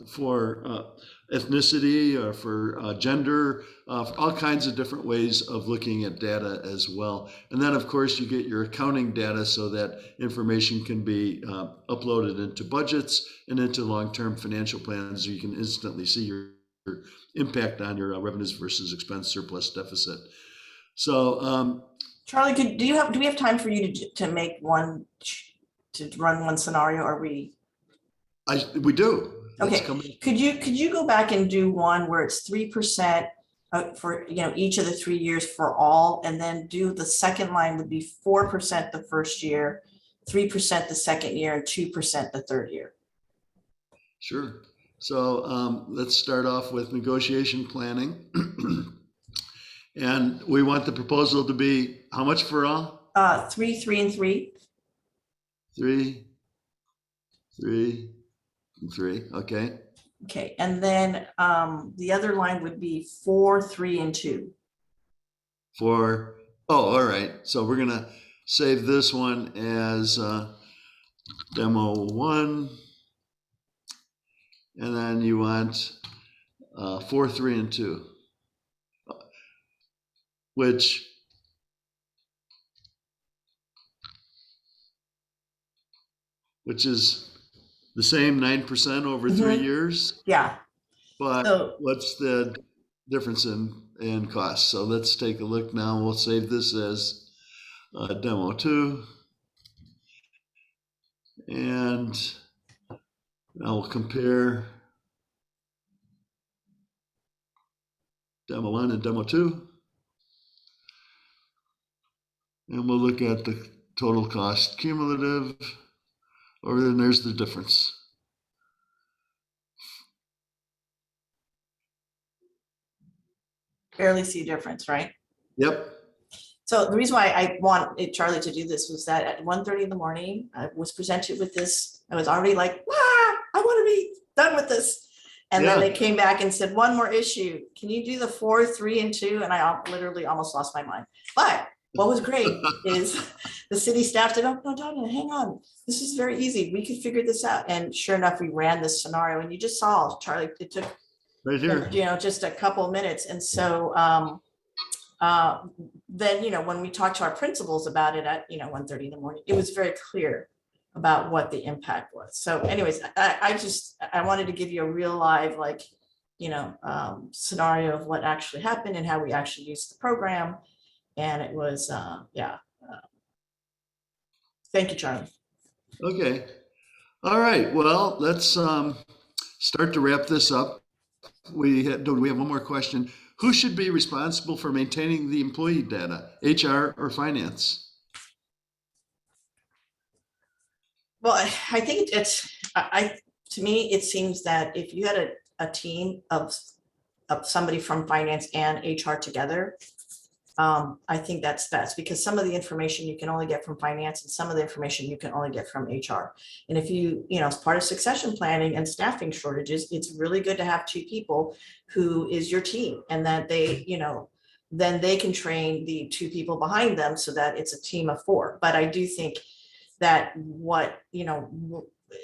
for ethnicity or for gender, all kinds of different ways of looking at data as well. And then, of course, you get your accounting data so that information can be uploaded into budgets and into long-term financial plans. So you can instantly see your impact on your revenues versus expense, surplus, deficit. So, Charlie, do we have time for you to make one, to run one scenario? Or we do. Okay, could you go back and do one where it's 3% for each of the 3 years for all, and then do the second line would be 4% the first year, 3% the second year, and 2% the third year. Sure. So let's start off with negotiation planning. And we want the proposal to be how much for all? 3, 3, and 3. 3, 3, and 3. Okay. Okay, and then the other line would be 4, 3, and 2. All right. So we're gonna save this one as demo 1, and then you want 4, 3, and 2, which is the same 9% over 3 years. Yeah. But what's the difference in cost? So let's take a look now. We'll save this as demo 2. And now we'll compare demo 1 and demo 2. And we'll look at the total cost cumulative, or then there's the difference. Barely see a difference, right? Yep. So the reason why I wanted Charlie to do this was that at 1:30 in the morning, I was presented with this. I was already like, I want to be done with this. And then they came back and said, one more issue. Can you do the 4, 3, and 2? And I literally almost lost my mind. But what was great is the city staff said, oh, no, Dania, hang on. This is very easy. We could figure this out. And sure enough, we ran this scenario. And you just saw, Charlie, it took right here, just a couple of minutes. And so then, when we talked to our principals about it at, 1:30 in the morning, it was very clear about what the impact was. So anyways, I wanted to give you a real live, scenario of what actually happened and how we actually used the program. And it was, thank you, Charlie. Okay. All right. Well, let's start to wrap this up. We have one more question. Who should be responsible for maintaining the employee data, HR or finance? Well, I think to me, it seems that if you had a team of somebody from finance and HR together, I think that's best, because some of the information you can only get from finance and some of the information you can only get from HR. And if as part of succession planning and staffing shortages, it's really good to have 2 people who is your team, and that they, then they can train the 2 people behind them so that it's a team of 4. But I do think that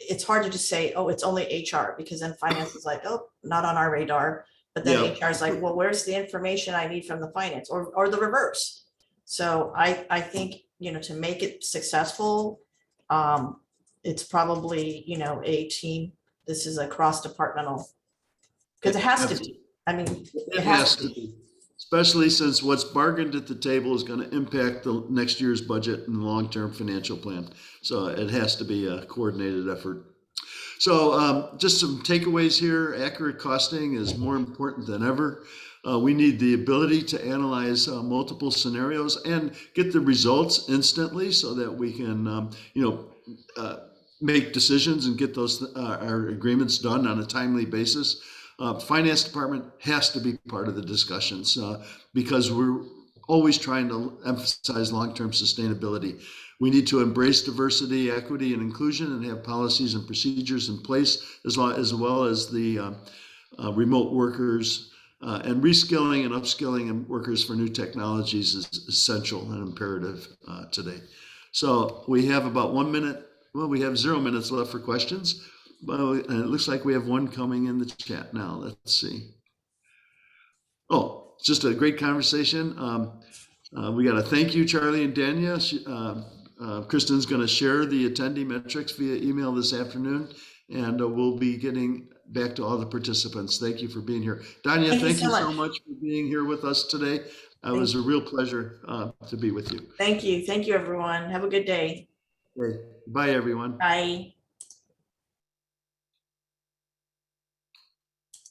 it's hard to just say, oh, it's only HR, because then finance is like, oh, not on our radar. But then HR is like, well, where's the information I need from the finance, or the reverse? So I think, to make it successful, it's probably, a team. This is a cross-departmental, because it has to be. I mean, it has to be. Especially since what's bargained at the table is going to impact the next year's budget and long-term financial plan. So it has to be a coordinated effort. So just some takeaways here. Accurate costing is more important than ever. We need the ability to analyze multiple scenarios and get the results instantly so that we can, make decisions and get those our agreements done on a timely basis. Finance department has to be part of the discussions because we're always trying to emphasize long-term sustainability. We need to embrace diversity, equity, and inclusion, and have policies and procedures in place, as well as the remote workers, and reskilling and upskilling and workers for new technologies is essential and imperative today. So we have about 1 minute. Well, we have 0 minutes left for questions. Well, and it looks like we have one coming in the chat now. Let's see. Oh, just a great conversation. We got to thank you, Charlie and Dania. Kristen's going to share the attendee metrics via email this afternoon, and we'll be getting back to all the participants. Thank you for being here. Dania, thank you so much for being here with us today. It was a real pleasure to be with you. Thank you. Thank you, everyone. Have a good day. Bye, everyone. Bye.